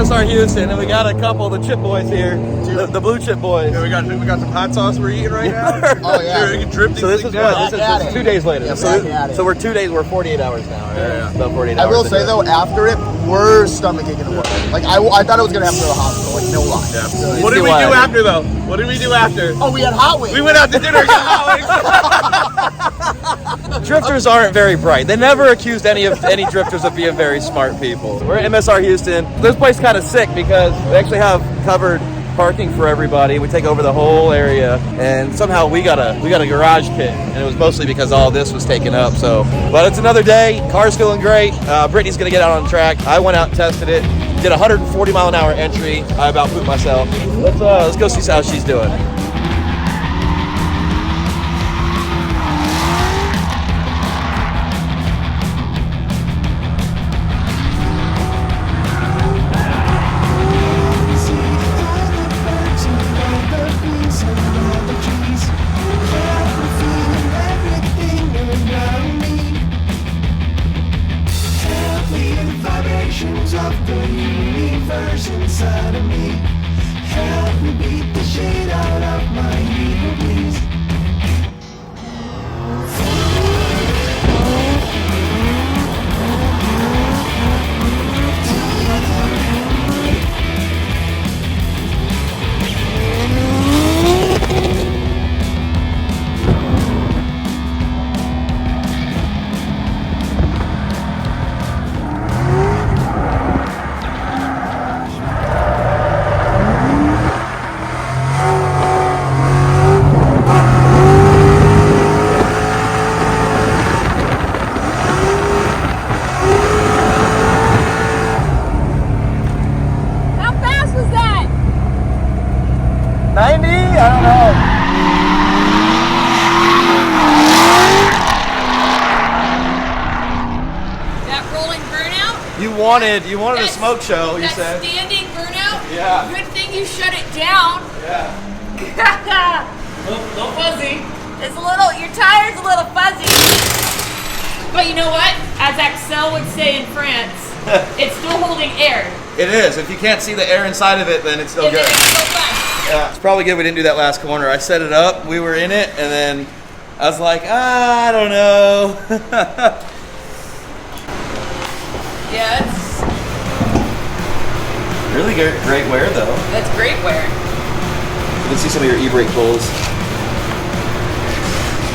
MSR Houston, and we got a couple of the chip boys here, the blue chip boys. Yeah, we got some hot sauce we're eating right now. Oh yeah. Dude, we can drip these So this is things what? down. This is 2 days later. Yeah, So we're 2 days. We're 48 hours now. Right? Yeah. About 48 I hours. will say though, after it, we're stomach aching to work. Like I thought I was gonna have to go to the hospital. Like no lie. Yeah. So, What did we do after though? What did we do after? oh, we had hot wings. We went out to dinner and got hot wings. Drifters aren't very bright. They never accused any drifters of being very smart people. We're at MSR Houston. This place kind of sick because we actually have covered parking for everybody. We take over the whole area, and somehow we got a garage kit, and it was mostly because all this was taken up. So, but it's another day. Car's feeling great. Brittany's gonna get out on the track. I went out and tested it. Did a 140 mile an hour entry. I about pooped myself. Let's go see how she's doing. Of the universe inside of me, help me beat the shit out of my ego, please. You wanted a smoke show, you said. Standing burnout? Yeah. Good thing you shut it down. Yeah. little fuzzy. It's a little, your tire's a little fuzzy. But you know what? As Axel would say in France, it's still holding air. It is. If you can't see the air inside of it, then it's still And good. then it's so fast. Yeah. It's probably good we didn't do that last corner. I set it up, we were in it, and then I was like, I don't know. Yeah, it's Really great wear though. that's great wear. You can see some of your e-brake pulls.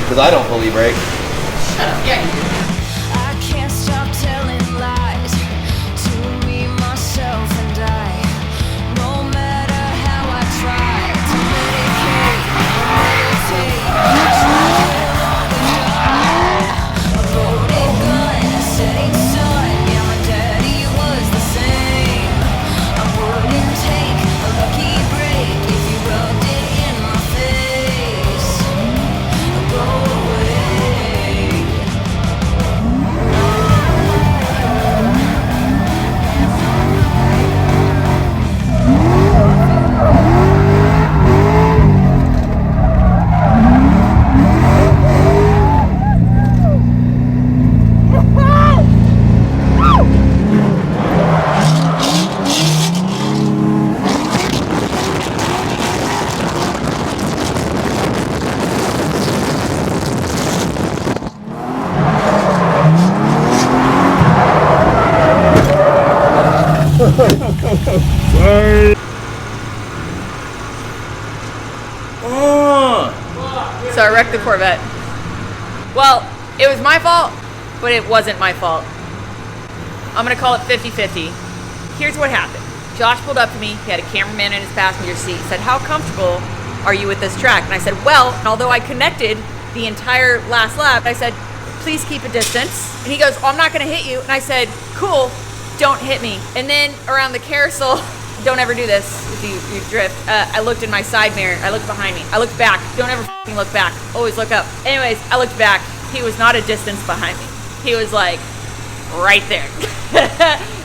Because I don't pull e-brake. Shut up. Yeah, you do. I can't stop telling lies to me, myself, and I. No matter how I try to medicate, meditate, I try to die. A loaded gun, a setting sun. Yeah, my daddy was the same. I wouldn't take a lucky break if you rubbed it in my face. Go away. So I wrecked the Corvette. Well, it was my fault, but it wasn't my fault. I'm gonna call it 50-50. Here's what happened. Josh pulled up to me, he had a cameraman in his passenger seat, said, how comfortable are you with this track? And I said, well, although I connected the entire last lap, I said, please keep a distance. And he goes, oh, I'm not gonna hit you. And I said, cool, don't hit me. And then around the carousel, don't ever do this if you drift. I looked in my side mirror. I looked behind me. I looked back. Don't ever f***ing look back. Always look up. Anyways, I looked back. He was not a distance behind me. He was like right there.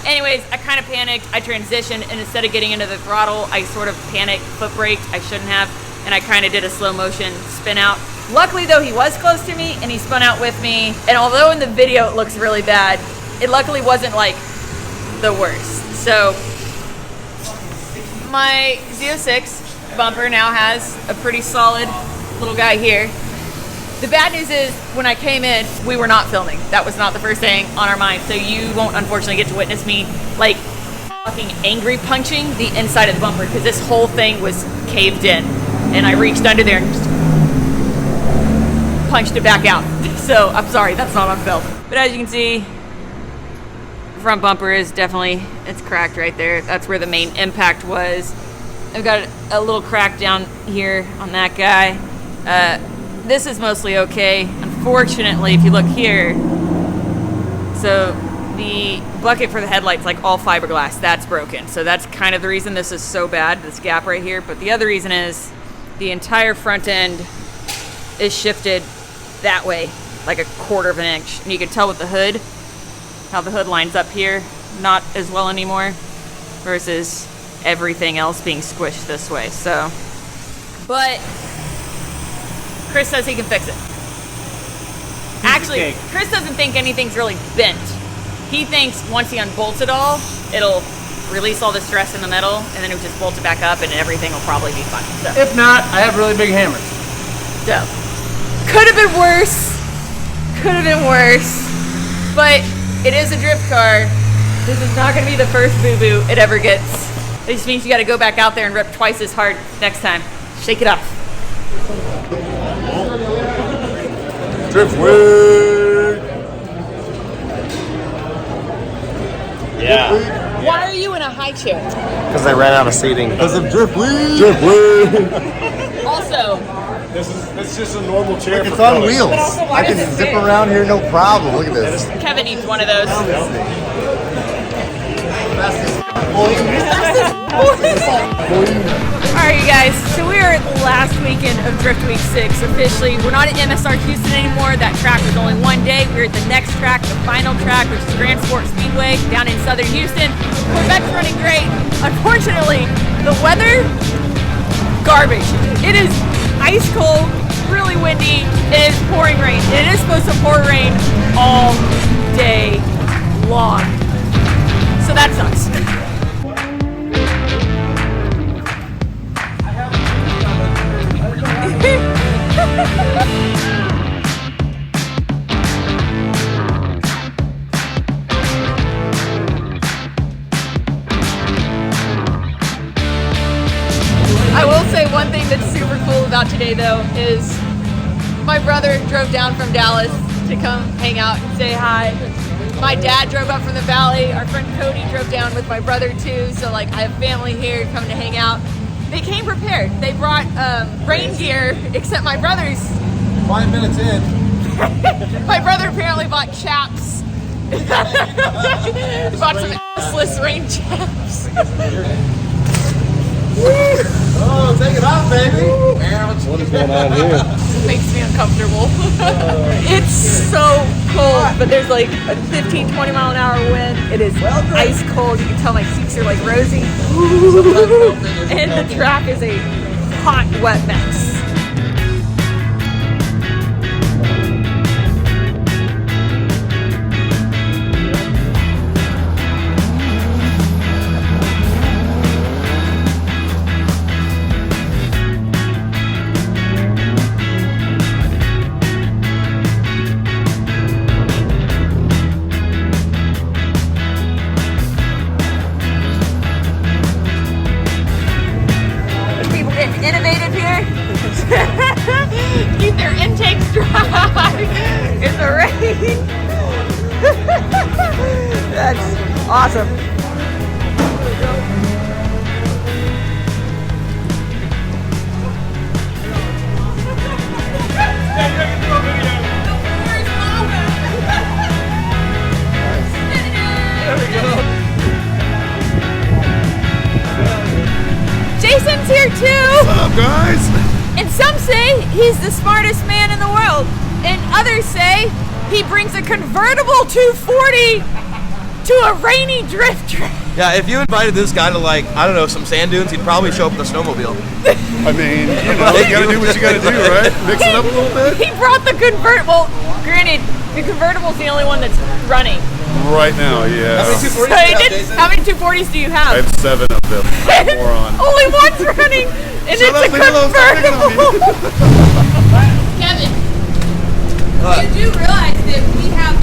Anyways, I kind of panicked. I transitioned, and instead of getting into the throttle, I sort of panicked, foot braked. I shouldn't have, and I kind of did a slow motion spin out. Luckily, though, he was close to me, and he spun out with me. And although in the video it looks really bad, it luckily wasn't like the worst. So my Z06 bumper now has a pretty solid little guy here. The bad news is, when I came in, we were not filming. That was not the first thing on our mind. So you won't unfortunately get to witness me like fucking angry punching the inside of the bumper because this whole thing was caved in. And I reached under there and just punched it back out. So I'm sorry, that's not on film. But as you can see, the front bumper is definitely, it's cracked right there. That's where the main impact was. I've got a little crack down here on that guy. This is mostly okay. Unfortunately, if you look here, so the bucket for the headlight's like all fiberglass. That's broken. So that's kind of the reason this is so bad, this gap right here. But the other reason is the entire front end is shifted that way, like 1/4 of an inch. And you can tell with the hood, how the hood lines up here, not as well anymore, versus everything else being squished this way. So, but Chris says he can fix it. Actually, Chris doesn't think anything's really bent. He thinks once he unbolts it all, it'll release all the stress in the metal, and then it'll just bolt it back up, and everything will probably be fine. So. If not, I have really big hammers. So, could have been worse. Could have been worse. But it is a drift car. This is not going to be the first boo-boo it ever gets. It just means you got to go back out there and rip twice as hard next time. Shake it off. Drift wig. Yeah. Why are you in a high chair? Because I ran out of seating. Because of drift wig. Drift wig. Also, This is just a normal chair. It's on wheels. I can zip around here no problem. Look at this. Kevin needs one of those. Alright, you guys, so we are at the last weekend of Drift Week 6 officially. We're not at MSR Houston anymore. That track was only one day. We're at the next track, the final track, which is Grand Sport Speedway down in southern Houston. Corvette's running great. Unfortunately, the weather, garbage. It is ice cold, really windy, it is pouring rain. It is supposed to pour rain all day long. So that sucks. I will say one thing that's super cool about today though is my brother drove down from Dallas to come hang out and say hi. My dad drove up from the valley. Our friend Cody drove down with my brother too. So like I have family here coming to hang out. They came prepared. They brought rain gear, except my brother's. 5 minutes in. My brother apparently bought chaps. He bought some assless rain chaps. Oh, take it off, baby. What is going on here? It makes me uncomfortable. It's so cold, but there's like a 15, 20 mile an hour wind. It is ice cold. You can tell my cheeks are like rosy. And the track is a hot, wet mess. Innovative here. Keep their intakes dry in the rain. That's awesome. Jason's here too. What's up, guys? And some say he's the smartest man in the world. And others say he brings a convertible 240 to a rainy drift track. Yeah, if you invited this guy to like, I don't know, some sand dunes, he'd probably show up with a snowmobile. I mean, you gotta do what you gotta do, right? Mix it up a little bit. He brought the convertible. Granted, the convertible's the only one that's running. Right now, yeah. How many 240s do you have? I have 7 of them. Moron. Only one's running, and it's a convertible. Kevin, you do realize that we have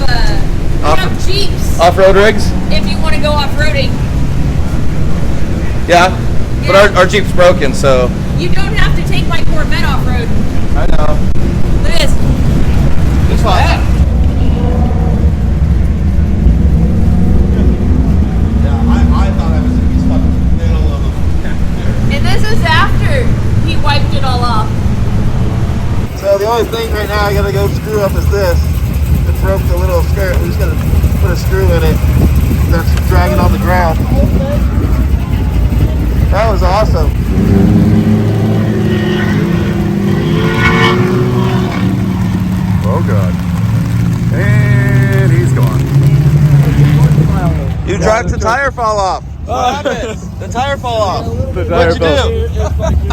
Jeeps Off-road rigs? if you want to go off-roading. Yeah. But our Jeep's broken, so. You don't have to take my Corvette off-road. I know. Look at this. It's fine. Yeah, I thought I was going to be stuck in the middle of a And this is after he wiped it all off. So the only thing right now I gotta go screw up is this. It broke the little skirt. We're just gonna put a screw in it. That's dragging on the ground. That was awesome. Oh God. And he's gone. You drive the tire fall off. What happened? The tire fall off. The tire What'd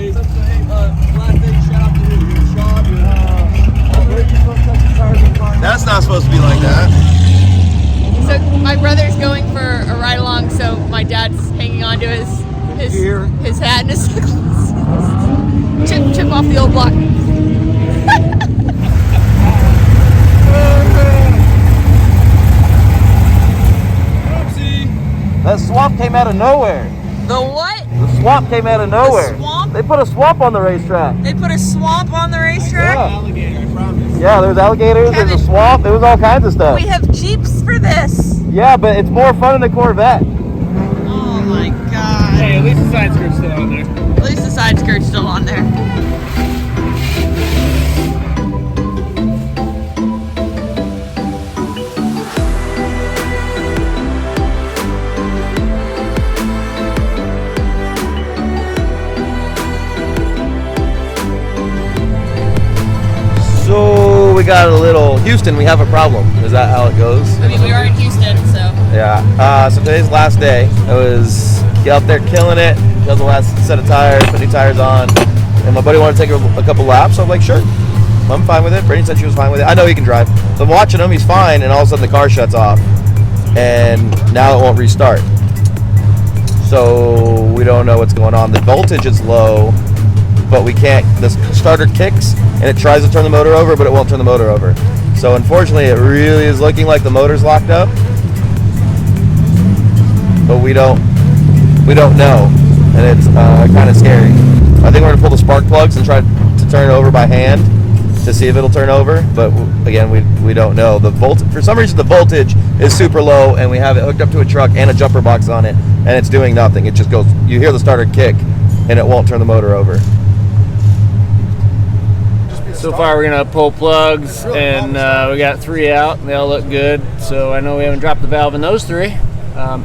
you do? That's not supposed to be like that. So my brother's going for a ride along, so my dad's hanging on to his hat and his chip off the old block. That swamp came out of nowhere. The what? The swamp came out of nowhere. The swamp? They put a swamp on the racetrack. They put a swamp on the racetrack? Yeah, there's alligators, there's a swamp, there was all kinds of stuff. We have Jeeps for this. Yeah, but it's more fun than a Corvette. Oh my god. Hey, at least the side skirt's still on there. At least the side skirt's still on there. So we got a little Houston. We have a problem. Is that how it goes? I mean, we are in Houston, so. Yeah. So today's the last day. It was get out there killing it. Killed the last set of tires. Put new tires on. And my buddy wanted to take a couple laps. So I'm like, sure. I'm fine with it. Brittany said she was fine with it. I know he can drive. So I'm watching him. He's fine. And all of a sudden the car shuts off. And now it won't restart. So we don't know what's going on. The voltage is low, but we can't. The starter kicks and it tries to turn the motor over, but it won't turn the motor over. So unfortunately, it really is looking like the motor's locked up, but we don't know, and it's kind of scary. I think we're gonna pull the spark plugs and try to turn it over by hand to see if it'll turn over. But again, we don't know. The for some reason, the voltage is super low, and we have it hooked up to a truck and a jumper box on it, and it's doing nothing. It just goes. You hear the starter kick, and it won't turn the motor over. So far, we're gonna pull plugs, and we got 3 out. And they all look good. So I know we haven't dropped the valve in those 3.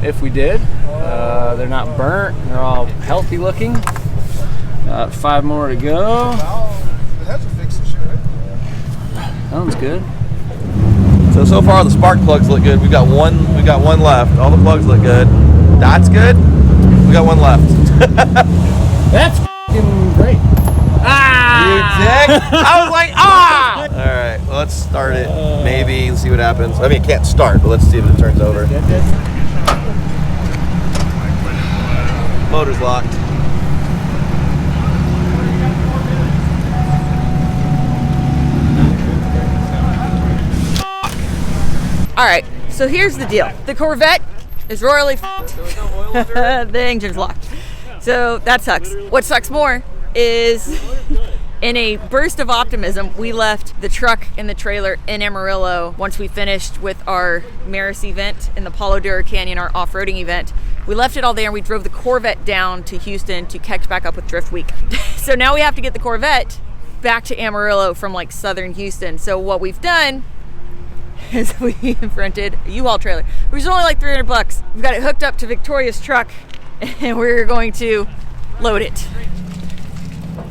If we did, they're not burnt. They're all healthy looking. 5 more to go. Sounds good. So far the spark plugs look good. We got one left. All the plugs look good. That's good. We got one left. That's f***ing great. You dick! I was like, ah! All right, well, let's start it. Maybe let's see what happens. I mean, it can't start, but let's see if it turns over. Motor's locked. All right, so here's the deal. The Corvette is royally f***ed. The engine's locked. So that sucks. What sucks more is in a burst of optimism, we left the truck and the trailer in Amarillo once we finished with our Maris event in the Palo Duro Canyon, our off-roading event. We left it all there and we drove the Corvette down to Houston to catch back up with Drift Week. So now we have to get the Corvette back to Amarillo from like southern Houston. So what we've done is we rented a U-Haul trailer, which is only like $300. We've got it hooked up to Victoria's truck and we're going to load it.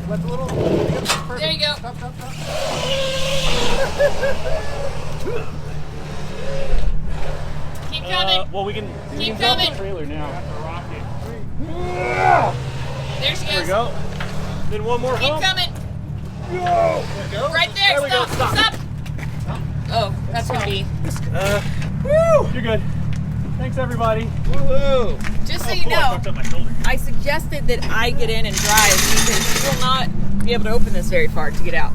There you go. Keep coming. Well, we can Keep coming. the trailer now. There she goes. There we go. Then one more Keep hump. coming. Go. Right there. There we go. Stop. Stop. Stop. Oh, That's gonna be. Woo! You're good. Thanks, everybody. Woohoo! Just so you know, I suggested that I get in and drive because you will not be able to open this very far to get out.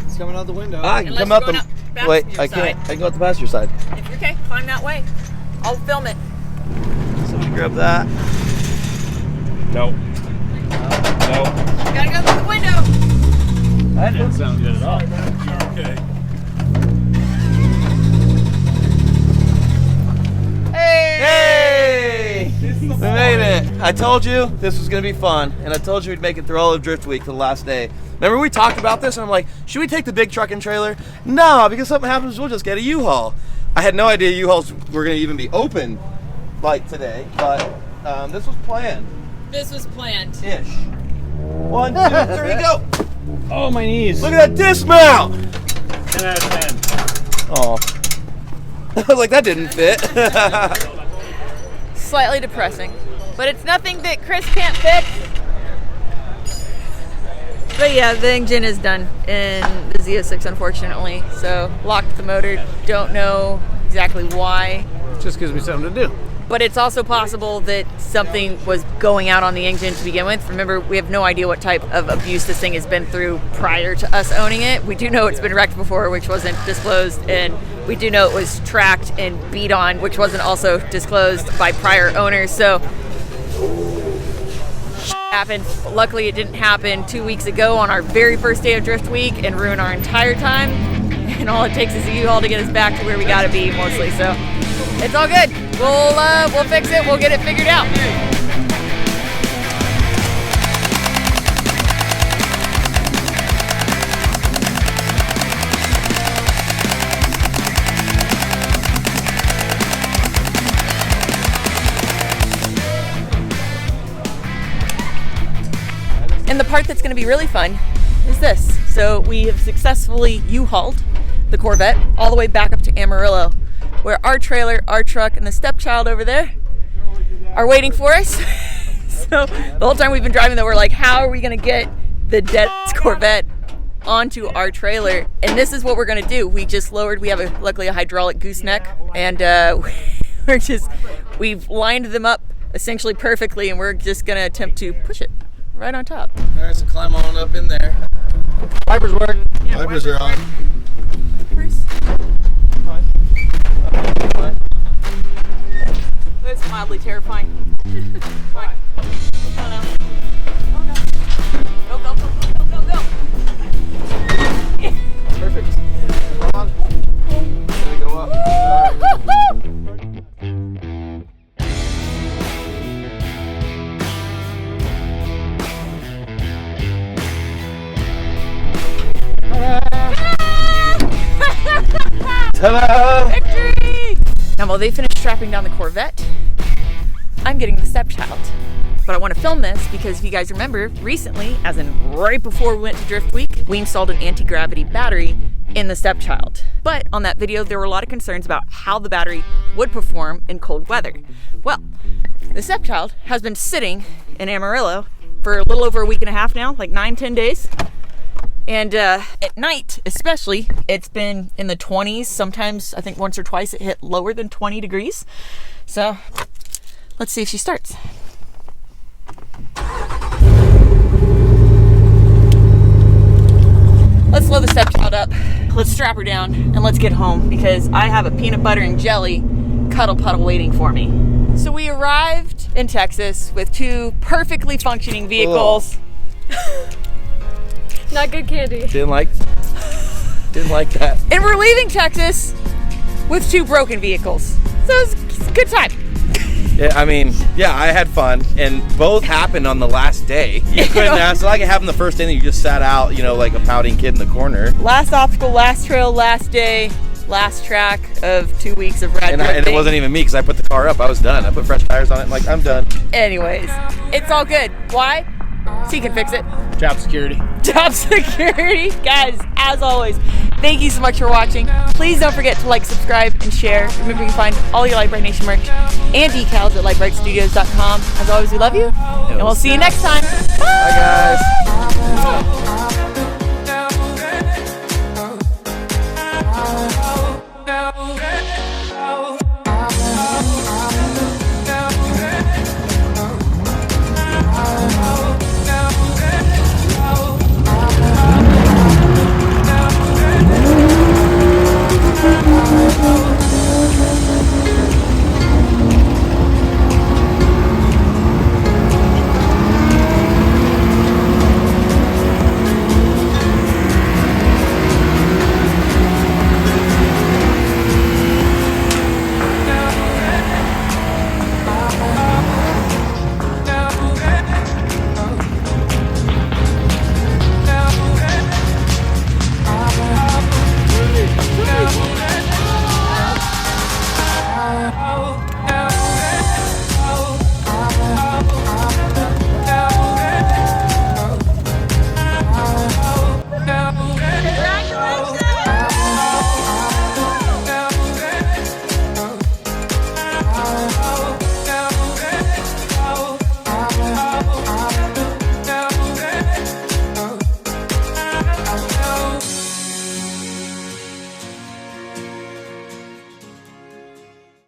It's coming out the window. I can Unless come you're out going the. up passenger Wait, I side. can't. I can go out the passenger side. If you're okay, climb that way. I'll film it. Somebody grab that. No. No. You gotta go through the window. That didn't sound good at all. Okay. Hey! We made it. I told you this was gonna be fun, and I told you we'd make it through all of Drift Week for the last day. Remember we talked about this, and I'm like, should we take the big truck and trailer? No, because something happens, we'll just get a U-Haul. I had no idea U-Hauls were gonna even be open like today, but this was planned. This was planned. Ish. 1, 2, 3, go! Oh, my knees. Look at that dismount! 10 out of 10. Oh. I was like, that didn't fit. Slightly depressing, but it's nothing that Chris can't fix. But yeah, the engine is done in the Z06, unfortunately. So locked the motor. Don't know exactly why. Just gives me something to do. But it's also possible that something was going out on the engine to begin with. Remember, we have no idea what type of abuse this thing has been through prior to us owning it. We do know it's been wrecked before, which wasn't disclosed, and we do know it was tracked and beat on, which wasn't also disclosed by prior owners. So happened. Luckily, it didn't happen 2 weeks ago on our very first day of Drift Week and ruin our entire time. And all it takes is a U-Haul to get us back to where we gotta be mostly. So it's all good. We'll fix it. We'll get it figured out. And the part that's going to be really fun is this. So we have successfully U-Hauled the Corvette all the way back up to Amarillo, where our trailer, our truck, and the stepchild over there are waiting for us. So the whole time we've been driving there, we're like, how are we going to get the dead Corvette onto our trailer? And this is what we're going to do. We just lowered, we have luckily a hydraulic gooseneck, and we've lined them up essentially perfectly, and we're just going to attempt to push it right on top. All right, so climb on up in there. Wipers work. Wipers are on. It's mildly terrifying. Fine. Oh no. Go, go, go, go, go, go. Perfect. On. Gonna go up. All right. Ta-da! Victory! Now, while they finish strapping down the Corvette, I'm getting the stepchild. But I want to film this because if you guys remember, recently, as in right before we went to Drift Week, we installed an anti-gravity battery in the stepchild. But on that video, there were a lot of concerns about how the battery would perform in cold weather. Well, the stepchild has been sitting in Amarillo for a little over a week and a half now, like 9-10 days. And at night, especially, it's been in the 20s. Sometimes, I think once or twice, it hit lower than 20 degrees. So let's see if she starts. Let's load the stepchild up. Let's strap her down and let's get home because I have a peanut butter and jelly cuddle puddle waiting for me. So we arrived in Texas with two perfectly functioning vehicles. Not good candy. Didn't like that. And we're leaving Texas with two broken vehicles. So it's a good time. Yeah, I mean, yeah, I had fun, and both happened on the last day. You couldn't ask, like it happened the first day that you just sat out, like a pouting kid in the corner. Last obstacle, last trail, last day, last track of 2 weeks of rad And drifting. it wasn't even me because I put the car up. I was done. I put fresh tires on it. Like, I'm done. Anyways, it's all good. Why? So he can fix it. Job security. Job security. Guys, as always, thank you so much for watching. Please don't forget to like, subscribe, and share. Remember, you can find all your Lite Brite Nation merch and decals at LiteBriteStudios.com. As always, we love you, and we'll see you next time. Bye, guys.